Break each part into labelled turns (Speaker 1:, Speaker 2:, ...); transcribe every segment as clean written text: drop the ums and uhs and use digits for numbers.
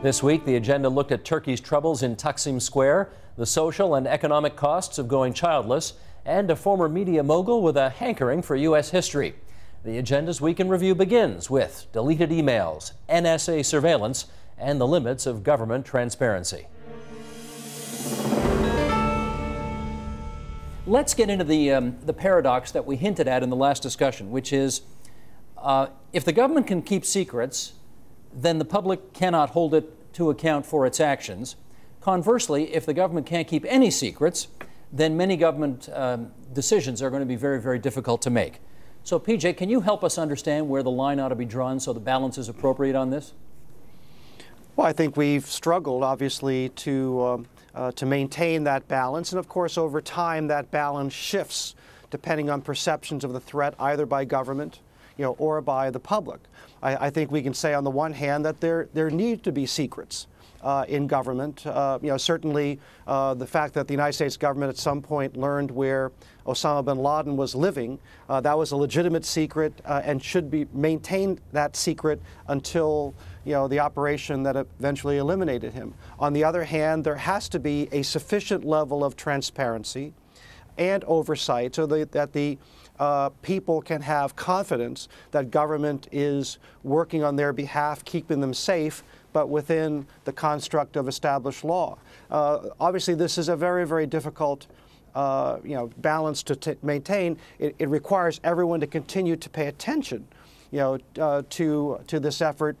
Speaker 1: This week, the agenda looked at Turkey's troubles in Taksim Square, the social and economic costs of going childless, and a former media mogul with a hankering for U.S. history. The agenda's Week in Review begins with deleted emails, NSA surveillance, and the limits of government transparency. Let's get into the paradox that we hinted at in the last discussion, which is if the government can keep secrets, then the public cannot hold it to account for its actions. Conversely, if the government can't keep any secrets, then many government decisions are going to be very, very difficult to make. So, PJ, can you help us understand where the line ought to be drawn so the balance is appropriate on this?
Speaker 2: Well, I think we've struggled, obviously, to maintain that balance. And, of course, over time, that balance shifts depending on perceptions of the threat, either by government, or by the public. I think we can say, on the one hand, that there need to be secrets in government. Certainly the fact that the United States government at some point learned where Osama bin Laden was living, that was a legitimate secret and should be maintained that secret until the operation that eventually eliminated him. On the other hand, there has to be a sufficient level of transparency and oversight so that the people can have confidence that government is working on their behalf, keeping them safe, but within the construct of established law. Obviously, this is a very, very difficult balance to maintain. It requires everyone to continue to pay attention to this effort.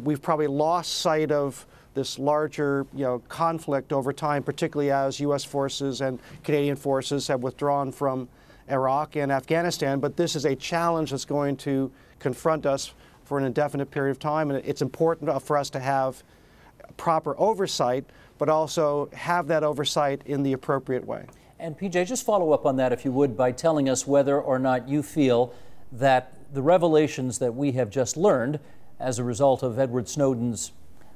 Speaker 2: We've probably lost sight of this larger conflict over time, particularly as U.S. forces and Canadian forces have withdrawn from Iraq and Afghanistan. But this is a challenge that's going to confront us for an indefinite period of time, and it's important for us to have proper oversight, but also have that oversight in the appropriate way.
Speaker 1: And PJ, just follow up on that, if you would, by telling us whether or not you feel that the revelations that we have just learned as a result of Edward Snowden's,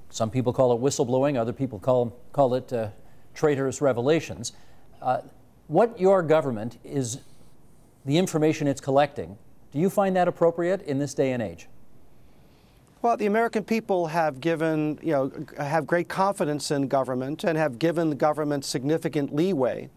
Speaker 1: some people call it whistleblowing, other people call it traitorous revelations, what your government is, the information it's collecting, do you find that appropriate in this day and age?
Speaker 2: Well, the American people have given, have great confidence in government and have given the government significant leeway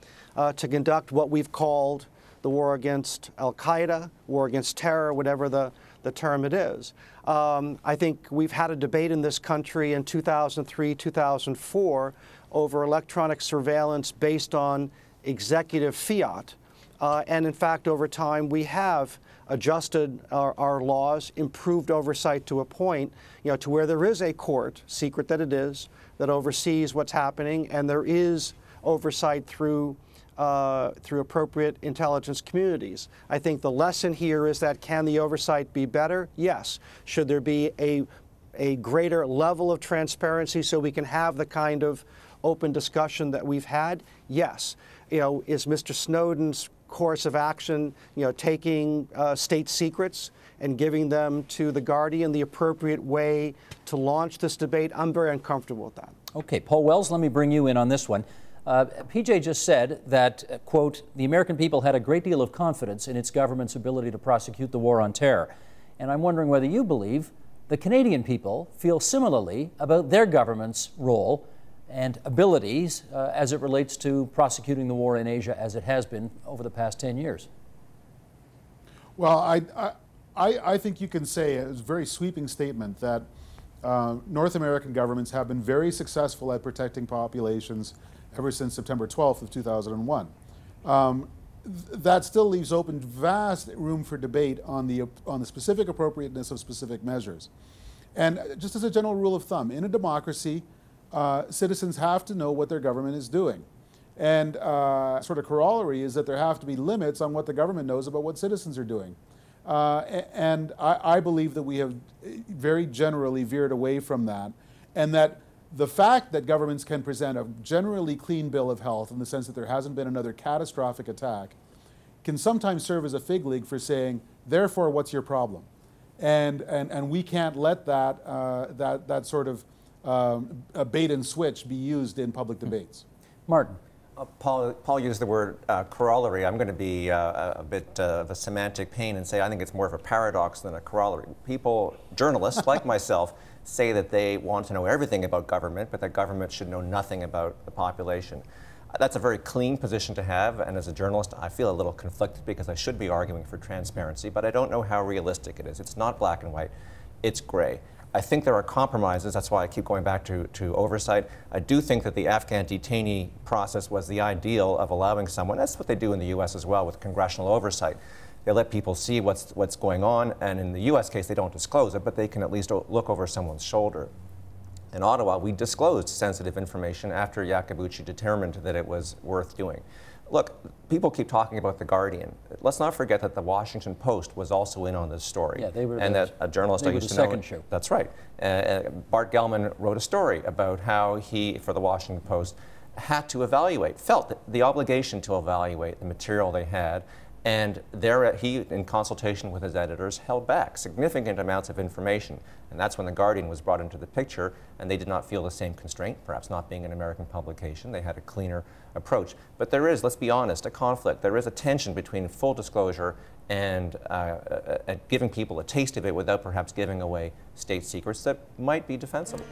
Speaker 2: to conduct what we've called the war against al-Qaeda, war against terror, whatever the term it is. I think we've had a debate in this country in 2003, 2004 over electronic surveillance based on executive fiat. And in fact, over time, we have adjusted our laws, improved oversight to a point, to where there is a court, secret that it is, that oversees what's happening, and there is oversight through appropriate intelligence communities. I think the lesson here is that, can the oversight be better? Yes. Should there be a greater level of transparency so we can have the kind of open discussion that we've had? Yes. Is Mr. Snowden's course of action, taking state secrets and giving them to the Guardian the appropriate way to launch this debate? I'm very uncomfortable with that.
Speaker 1: Okay, Paul Wells, let me bring you in on this one. PJ just said that, quote, the American people had a great deal of confidence in its government's ability to prosecute the war on terror. And I'm wondering whether you believe the Canadian people feel similarly about their government's role and abilities as it relates to prosecuting the war in Asia as it has been over the past 10 years.
Speaker 3: Well, I think you can say, it's a very sweeping statement, that North American governments have been very successful at protecting populations ever since September 12th of 2001. That still leaves open vast room for debate on the specific appropriateness of specific measures. And just as a general rule of thumb, in a democracy, citizens have to know what their government is doing. And sort of corollary is that there have to be limits on what the government knows about what citizens are doing. And I believe that we have very generally veered away from that, and that the fact that governments can present a generally clean bill of health, in the sense that there hasn't been another catastrophic attack, can sometimes serve as a fig leaf for saying, therefore, what's your problem? And we can't let that sort of a bait and switch be used in public debates.
Speaker 1: Martin.
Speaker 4: Paul used the word corollary. I'm going to be a bit of a semantic pain and say I think it's more of a paradox than a corollary. People, journalists like myself, say that they want to know everything about government, but that government should know nothing about the population. That's a very clean position to have, and as a journalist, I feel a little conflicted because I should be arguing for transparency, but I don't know how realistic it is. It's not black and white, it's gray. I think there are compromises. That's why I keep going back to oversight. I do think that the Afghan detainee process was the ideal of allowing someone, that's what they do in the US as well with congressional oversight. They let people see what's going on, and in the US case, they don't disclose it, but they can at least look over someone's shoulder. In Ottawa, we disclosed sensitive information after Yakabuchi determined that it was worth doing. Look, people keep talking about The Guardian. Let's not forget that the Washington Post was also in on this story.
Speaker 1: Yeah, they were.
Speaker 4: And that a journalist I used to know.
Speaker 1: Second show.
Speaker 4: That's right. Bart Gellman wrote a story about how he, for the Washington Post, had to evaluate, felt the obligation to evaluate the material they had, and there he, in consultation with his editors, held back significant amounts of information. And that's when The Guardian was brought into the picture, and they did not feel the same constraint, perhaps not being an American publication. They had a cleaner approach. But there is, let's be honest, a conflict. There is a tension between full disclosure and giving people a taste of it without perhaps giving away state secrets that might be defensible.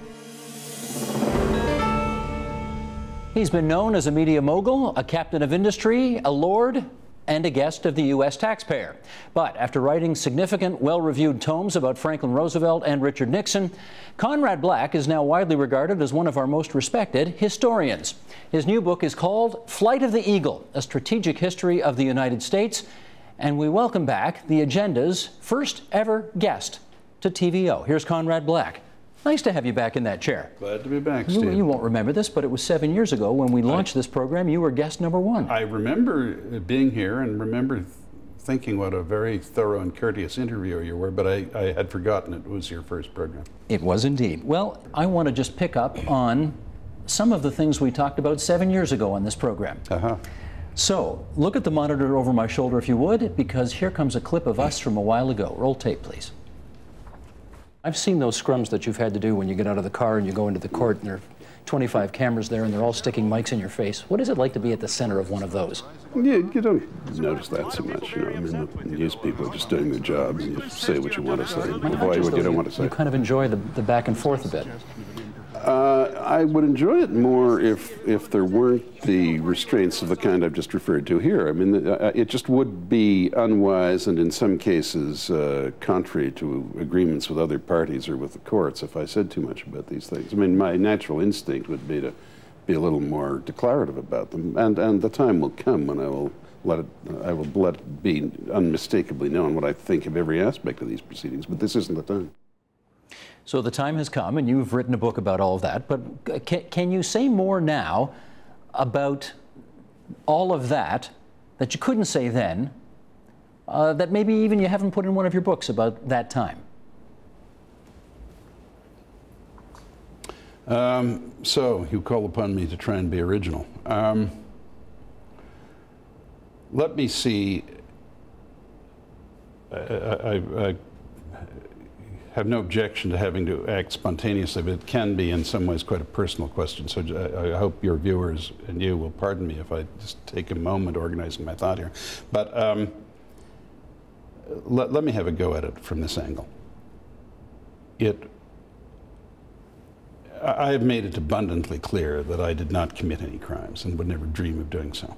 Speaker 1: He's been known as a media mogul, a captain of industry, a lord, and a guest of the U.S. taxpayer. But after writing significant, well-reviewed tomes about Franklin Roosevelt and Richard Nixon, Conrad Black is now widely regarded as one of our most respected historians. His new book is called Flight of the Eagle, A Strategic History of the United States. And we welcome back the Agenda's first ever guest to TVO. Here's Conrad Black. Nice to have you back in that chair.
Speaker 5: Glad to be back, Steve.
Speaker 1: You won't remember this, but it was 7 years ago when we launched this program. You were guest number one.
Speaker 5: I remember being here and remember thinking what a very thorough and courteous interviewer you were, but I had forgotten it was your first program.
Speaker 1: It was indeed. Well, I want to just pick up on some of the things we talked about 7 years ago on this program. So, look at the monitor over my shoulder if you would, because here comes a clip of us from a while ago. Roll tape, please. I've seen those scrums that you've had to do when you get out of the car and you go into the court and there are 25 cameras there and they're all sticking mics in your face. What is it like to be at the center of one of those?
Speaker 5: Yeah, you don't notice that so much, you know. I mean, these people are just doing their job and you say what you want to say, avoid what you don't want to say.
Speaker 1: You kind of enjoy the back and forth a bit.
Speaker 5: I would enjoy it more if there weren't the restraints of the kind I've just referred to here. I mean, it just would be unwise and in some cases contrary to agreements with other parties or with the courts if I said too much about these things. I mean, my natural instinct would be to be a little more declarative about them, and the time will come when I will let it be unmistakably known what I think of every aspect of these proceedings, but this isn't the time.
Speaker 1: So the time has come, and you've written a book about all of that, but can you say more now about all of that that you couldn't say then, that maybe even you haven't put in one of your books about that time?
Speaker 5: So you call upon me to try and be original. Let me see. I have no objection to having to act spontaneously, but it can be in some ways quite a personal question. So I hope your viewers and you will pardon me if I just take a moment organizing my thought here. But let me have a go at it from this angle. I have made it abundantly clear that I did not commit any crimes and would never dream of doing so.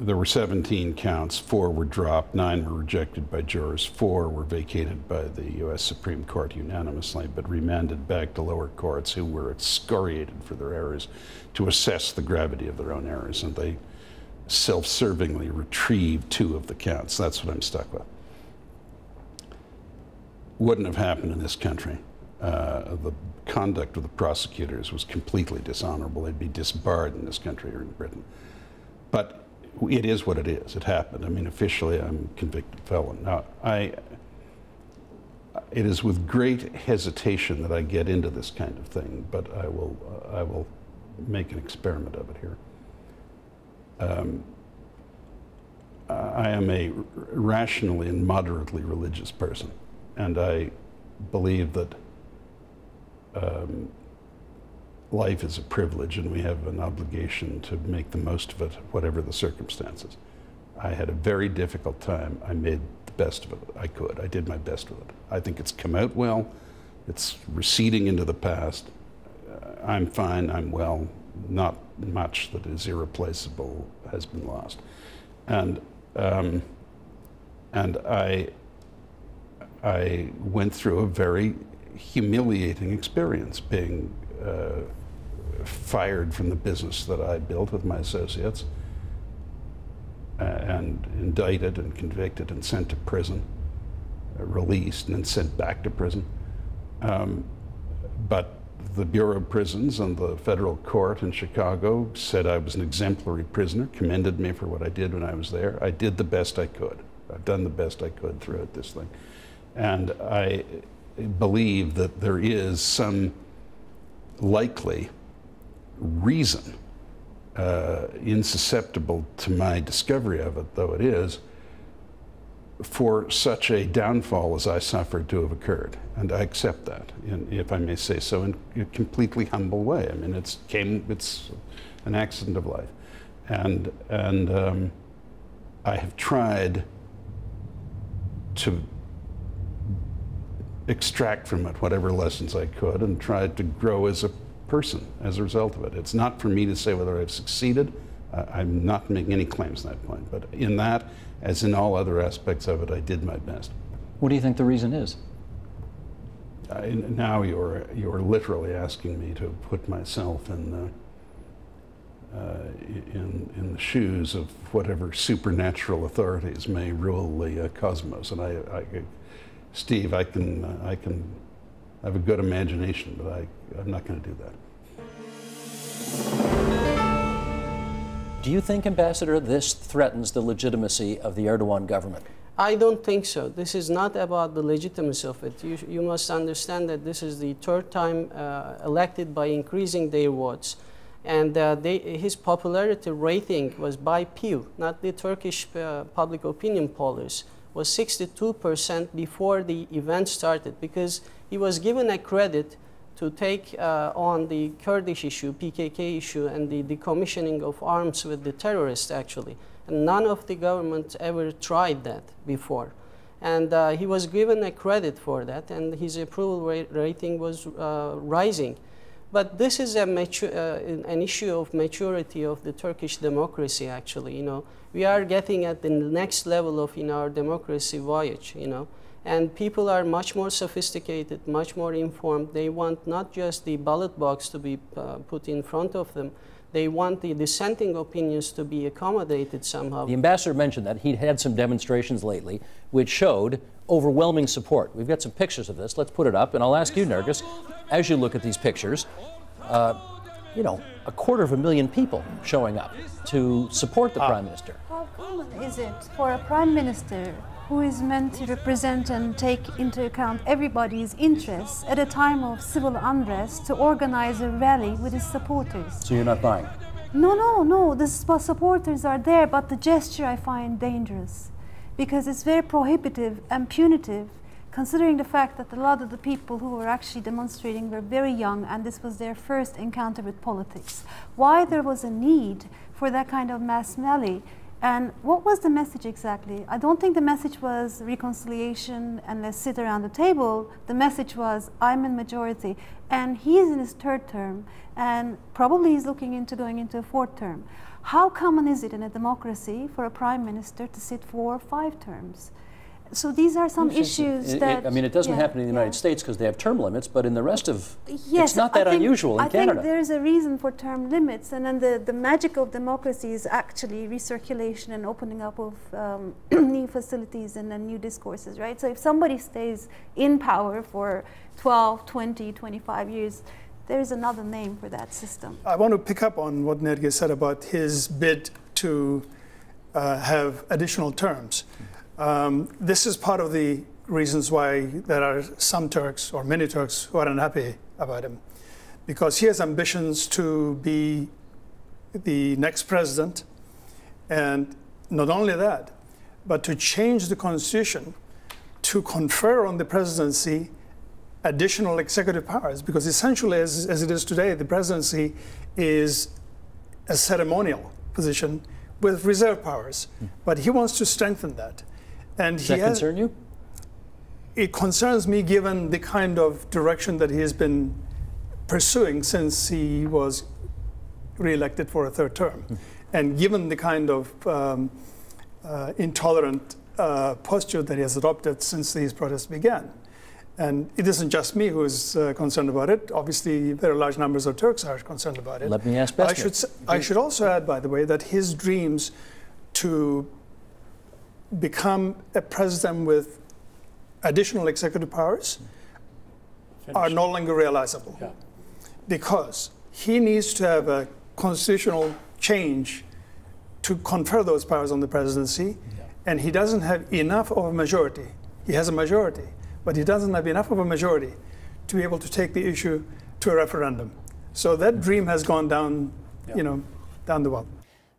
Speaker 5: There were 17 counts, 4 were dropped, 9 were rejected by jurors, 4 were vacated by the U.S. Supreme Court unanimously, but remanded back to lower courts who were excoriated for their errors to assess the gravity of their own errors, and they self-servingly retrieved 2 of the counts. That's what I'm stuck with. Wouldn't have happened in this country. The conduct of the prosecutors was completely dishonorable. They'd be disbarred in this country or in Britain. But it is what it is. It happened. I mean, officially, I'm a convicted felon. Now, it is with great hesitation that I get into this kind of thing, but I will make an experiment of it here. I am a rationally and moderately religious person, and I believe that life is a privilege and we have an obligation to make the most of it, whatever the circumstances. I had a very difficult time. I made the best of it I could. I did my best with it. I think it's come out well. It's receding into the past. I'm fine, I'm well. Not much that is irreplaceable has been lost. And I went through a very humiliating experience, being fired from the business that I built with my associates, and indicted and convicted and sent to prison, released and then sent back to prison. But the Bureau of Prisons and the federal court in Chicago said I was an exemplary prisoner, commended me for what I did when I was there. I did the best I could. I've done the best I could throughout this thing. And I believe that there is some likely reason, insusceptible to my discovery of it, though it is, for such a downfall as I suffered to have occurred. And I accept that, if I may say so, in a completely humble way. I mean, it's an accident of life. And I have tried to extract from it whatever lessons I could and tried to grow as a person as a result of it. It's not for me to say whether I've succeeded. I'm not making any claims at that point. But in that, as in all other aspects of it, I did my best.
Speaker 1: What do you think the reason is?
Speaker 5: Now you're literally asking me to put myself in the shoes of whatever supernatural authorities may rule the cosmos. And Steve, I have a good imagination, but I'm not going to do that.
Speaker 1: Do you think, Ambassador, this threatens the legitimacy of the Erdoğan government?
Speaker 6: I don't think so. This is not about the legitimacy of it. You must understand that this is the third time elected by increasing their votes. And his popularity rating was by Pew, not the Turkish public opinion pollers, was 62% before the event started, because he was given a credit to take on the Kurdish issue, PKK issue, and the decommissioning of arms with the terrorists, actually. And none of the governments ever tried that before. And he was given a credit for that, and his approval rating was rising. But this is an issue of maturity of the Turkish democracy, actually. You know, we are getting at the next level of our democracy voyage, you know. And people are much more sophisticated, much more informed. They want not just the ballot box to be put in front of them. They want the dissenting opinions to be accommodated somehow.
Speaker 1: The ambassador mentioned that he'd had some demonstrations lately which showed overwhelming support. We've got some pictures of this. Let's put it up. And I'll ask you, Nergis, as you look at these pictures, you know, 250,000 people showing up to support the Prime Minister.
Speaker 7: How common is it for a Prime Minister who is meant to represent and take into account everybody's interests at a time of civil unrest to organize a rally with his supporters?
Speaker 1: So you're not buying?
Speaker 7: No. The supporters are there, but the gesture I find dangerous because it's very prohibitive and punitive, considering the fact that a lot of the people who were actually demonstrating were very young and this was their first encounter with politics. Why there was a need for that kind of mass rally? And what was the message exactly? I don't think the message was reconciliation and let's sit around the table. The message was, I'm in majority. And he's in his third term, and probably he's looking into going into a fourth term. How common is it in a democracy for a prime minister to sit for 5 terms? So these are some issues that...
Speaker 1: I mean, it doesn't happen in the United States because they have term limits, but in the rest of... Yes, it's not that unusual in Canada.
Speaker 7: I think there's a reason for term limits, and then the magic of democracy is actually recirculation and opening up of new facilities and then new discourses, right? So if somebody stays in power for 12, 20, 25 years, there's another name for that system.
Speaker 8: I want to pick up on what Nergis said about his bid to have additional terms. This is part of the reasons why there are some Turks, or many Turks, who are unhappy about him. Because he has ambitions to be the next president, and not only that, but to change the constitution to confer on the presidency additional executive powers, because essentially, as it is today, the presidency is a ceremonial position with reserve powers. But he wants to strengthen that. And
Speaker 1: Does that concern you?
Speaker 8: It concerns me, given the kind of direction that he has been pursuing since he was re-elected for a third term. And given the kind of intolerant posture that he has adopted since these protests began. And it isn't just me who is concerned about it. Obviously, very large numbers of Turks are concerned about it.
Speaker 1: Let me ask Besmet.
Speaker 8: I should also add, by the way, that his dreams to become a president with additional executive powers are no longer realizable.
Speaker 9: Yeah.
Speaker 8: Because he needs to have a constitutional change to confer those powers on the presidency, and he doesn't have enough of a majority. He has a majority, but he doesn't have enough of a majority to be able to take the issue to a referendum. So that dream has gone down, down the well.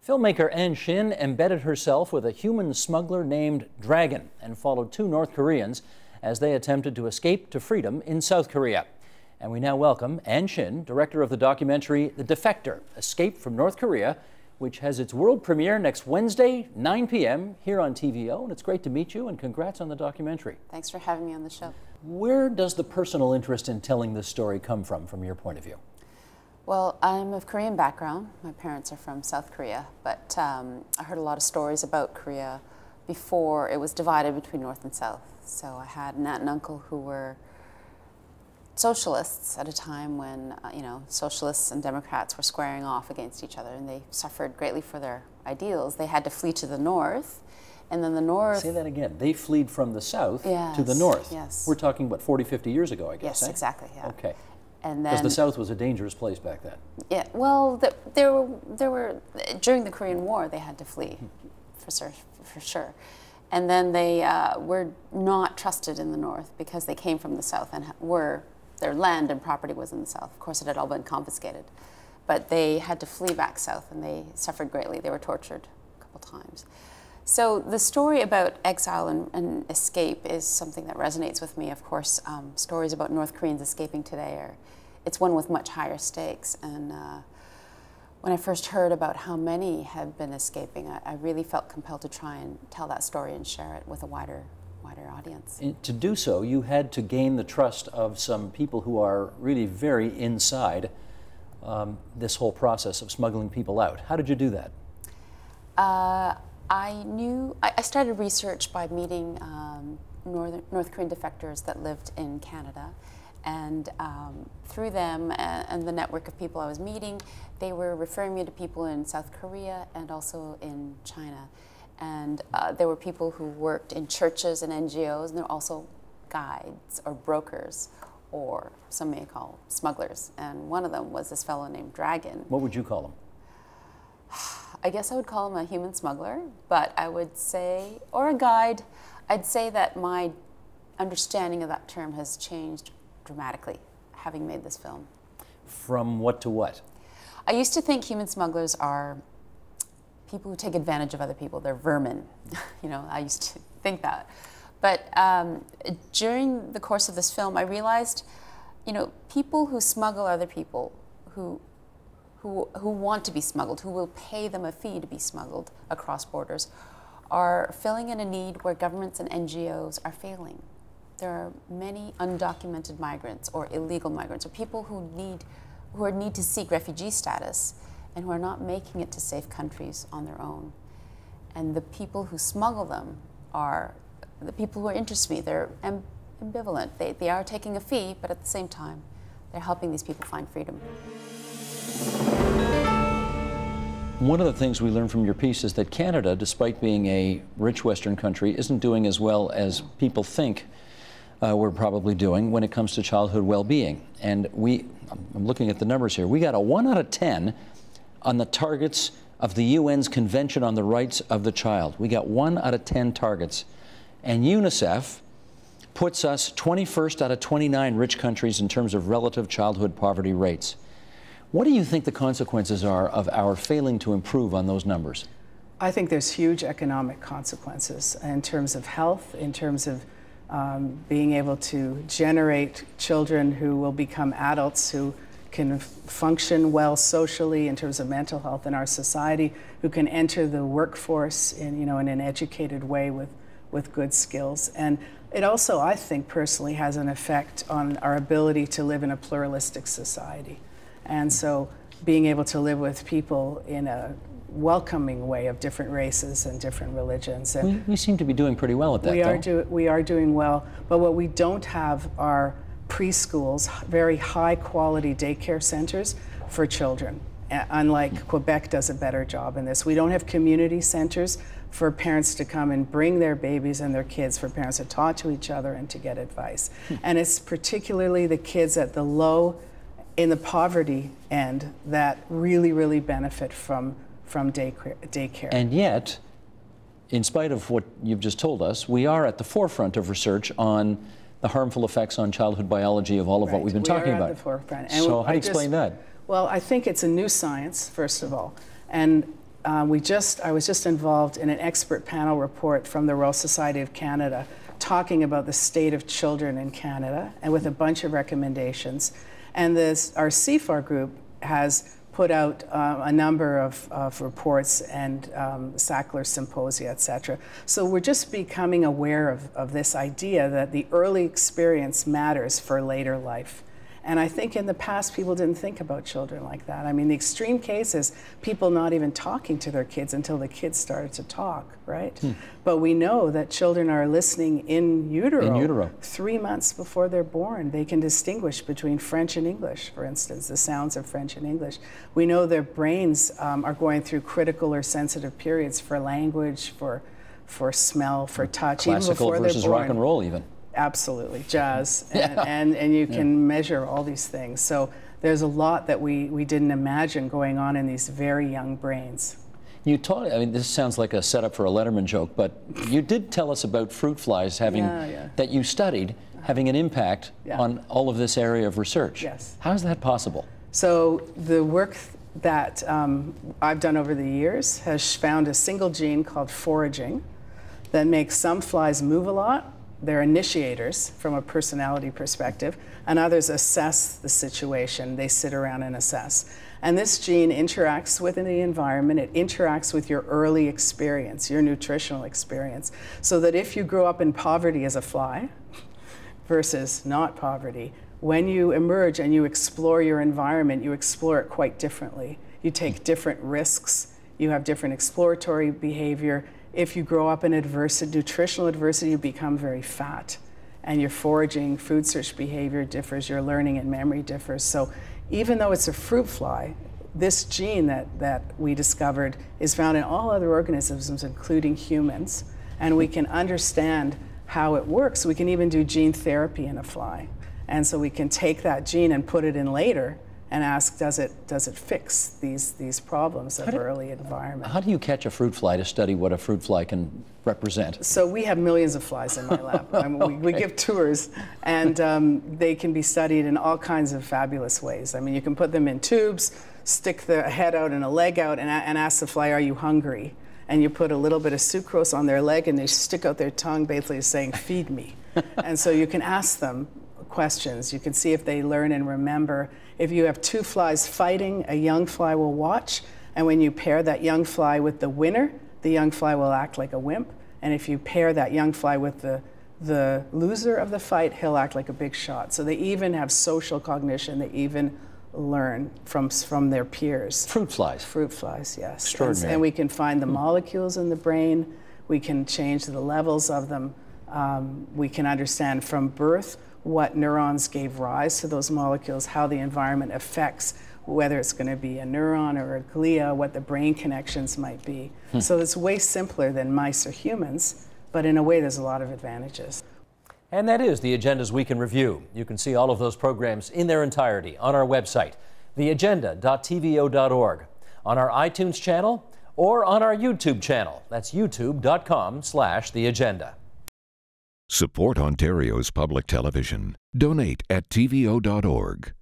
Speaker 1: Filmmaker Ann Shin embedded herself with a human smuggler named Dragon and followed 2 North Koreans as they attempted to escape to freedom in South Korea. And we now welcome Ann Shin, director of the documentary The Defector, Escape from North Korea, which has its world premiere next Wednesday, 9 p.m. here on TVO. And it's great to meet you, and congrats on the documentary.
Speaker 10: Thanks for having me on the show.
Speaker 1: Where does the personal interest in telling this story come from your point of view?
Speaker 10: Well, I'm of Korean background. My parents are from South Korea, but I heard a lot of stories about Korea before it was divided between North and South. So I had an aunt and uncle who were socialists at a time when, socialists and Democrats were squaring off against each other, and they suffered greatly for their ideals. They had to flee to the north, and then the north...
Speaker 1: Say that again. They fled from the south to the north.
Speaker 10: Yes.
Speaker 1: We're talking, what, 40, 50 years ago, I guess,
Speaker 10: Yes, exactly, yeah.
Speaker 1: Okay.
Speaker 10: And then...
Speaker 1: Because the south was a dangerous place back then.
Speaker 10: Yeah, well, there were, during the Korean War, they had to flee, for sure. And then they were not trusted in the north because they came from the south and their land and property was in the south. Of course, it had all been confiscated. But they had to flee back south, and they suffered greatly. They were tortured a couple times. So the story about exile and escape is something that resonates with me. Of course, stories about North Koreans escaping today it's one with much higher stakes. And when I first heard about how many had been escaping, I really felt compelled to try and tell that story and share it with a wider audience.
Speaker 1: And to do so, you had to gain the trust of some people who are really very inside this whole process of smuggling people out. How did you do that?
Speaker 10: I started research by meeting North Korean defectors that lived in Canada. And through them and the network of people I was meeting, they were referring me to people in South Korea and also in China. And there were people who worked in churches and NGOs, and there were also guides or brokers, or some may call smugglers. And one of them was this fellow named Dragon.
Speaker 1: What would you call him?
Speaker 10: I guess I would call him a human smuggler, but I would say, or a guide, I'd say that my understanding of that term has changed dramatically, having made this film.
Speaker 1: From what to what?
Speaker 10: I used to think human smugglers are people who take advantage of other people. They're vermin. I used to think that. But during the course of this film, I realized, people who smuggle other people, who want to be smuggled, who will pay them a fee to be smuggled across borders, are filling in a need where governments and NGOs are failing. There are many undocumented migrants or illegal migrants or people who need to seek refugee status and who are not making it to safe countries on their own. And the people who smuggle them are the people who interest me. They're ambivalent. They are taking a fee, but at the same time, they're helping these people find freedom.
Speaker 1: One of the things we learned from your piece is that Canada, despite being a rich Western country, isn't doing as well as people think we're probably doing when it comes to childhood well-being. And I'm looking at the numbers here. We got a 1 out of 10 on the targets of the UN's Convention on the Rights of the Child. We got 1 out of 10 targets. And UNICEF puts us 21st out of 29 rich countries in terms of relative childhood poverty rates. What do you think the consequences are of our failing to improve on those numbers?
Speaker 11: I think there's huge economic consequences in terms of health, in terms of
Speaker 9: being able to generate children who will become adults who can function well socially in terms of mental health in our society, who can enter the workforce in, in an educated way with good skills. And it also, I think personally, has an effect on our ability to live in a pluralistic society. And so being able to live with people in a welcoming way of different races and different religions. And
Speaker 1: we seem to be doing pretty well at that,
Speaker 9: we are doing well, but what we don't have are preschools, very high quality daycare centers for children. Unlike Quebec does a better job in this. We don't have community centers for parents to come and bring their babies and their kids, for parents to talk to each other and to get advice. And it's particularly the kids at the low, in the poverty end, that really, really benefit from daycare.
Speaker 1: And yet, in spite of what you've just told us, we are at the forefront of research on the harmful effects on childhood biology of all of what we've been talking about.
Speaker 9: We are at the forefront. And
Speaker 1: so how do you explain that?
Speaker 9: Well, I think it's a new science, first of all. And I was just involved in an expert panel report from the Royal Society of Canada talking about the state of children in Canada, and with a bunch of recommendations. And our CFAR group has put out a number of reports and Sackler symposia, et cetera. So we're just becoming aware of this idea that the early experience matters for later life. And I think in the past, people didn't think about children like that. I mean, the extreme case is people not even talking to their kids until the kids started to talk, right? But we know that children are listening in utero 3 months before they're born. They can distinguish between French and English, for instance, the sounds of French and English. We know their brains are going through critical or sensitive periods for language, for smell, for touch,
Speaker 1: classical
Speaker 9: even before
Speaker 1: versus
Speaker 9: they're born.
Speaker 1: rock and roll even.
Speaker 9: Absolutely, jazz, and you can measure all these things. So there's a lot that we didn't imagine going on in these very young brains.
Speaker 1: You taught, I mean, this sounds like a setup for a Letterman joke, but you did tell us about fruit flies having, that you studied, having an impact on all of this area of research.
Speaker 9: Yes.
Speaker 1: How is that possible?
Speaker 9: So the work that I've done over the years has found a single gene called foraging that makes some flies move a lot. They're initiators from a personality perspective, and others assess the situation. They sit around and assess. And this gene interacts within the environment. It interacts with your early experience, your nutritional experience, so that if you grow up in poverty as a fly versus not poverty, when you emerge and you explore your environment, you explore it quite differently. You take different risks. You have different exploratory behavior. If you grow up in nutritional adversity, you become very fat. And your foraging, food search behavior differs, your learning and memory differs. So even though it's a fruit fly, this gene that we discovered is found in all other organisms, including humans. And we can understand how it works. We can even do gene therapy in a fly. And so we can take that gene and put it in later and ask, does it fix these problems of early environment?
Speaker 1: How do you catch a fruit fly to study what a fruit fly can represent?
Speaker 9: So we have millions of flies in my lab. I mean, we give tours, and they can be studied in all kinds of fabulous ways. I mean, you can put them in tubes, stick the head out and a leg out, and ask the fly, are you hungry? And you put a little bit of sucrose on their leg, and they stick out their tongue, basically saying, feed me. And so you can ask them questions. You can see if they learn and remember. If you have two flies fighting, a young fly will watch, and when you pair that young fly with the winner, the young fly will act like a wimp. And if you pair that young fly with the loser of the fight, he'll act like a big shot. So they even have social cognition. They even learn from their peers.
Speaker 1: Fruit flies?
Speaker 9: Fruit flies, yes.
Speaker 1: Extraordinary.
Speaker 9: And we can find the molecules in the brain. We can change the levels of them. We can understand from birth what neurons gave rise to those molecules, how the environment affects whether it's going to be a neuron or a glia, what the brain connections might be. So it's way simpler than mice or humans, but in a way there's a lot of advantages.
Speaker 1: And that is the Agenda's Week in Review. You can see all of those programs in their entirety on our website, theagenda.tvo.org, on our iTunes channel, or on our YouTube channel. That's youtube.com/theagenda.
Speaker 11: Support Ontario's public television. Donate at tvo.org.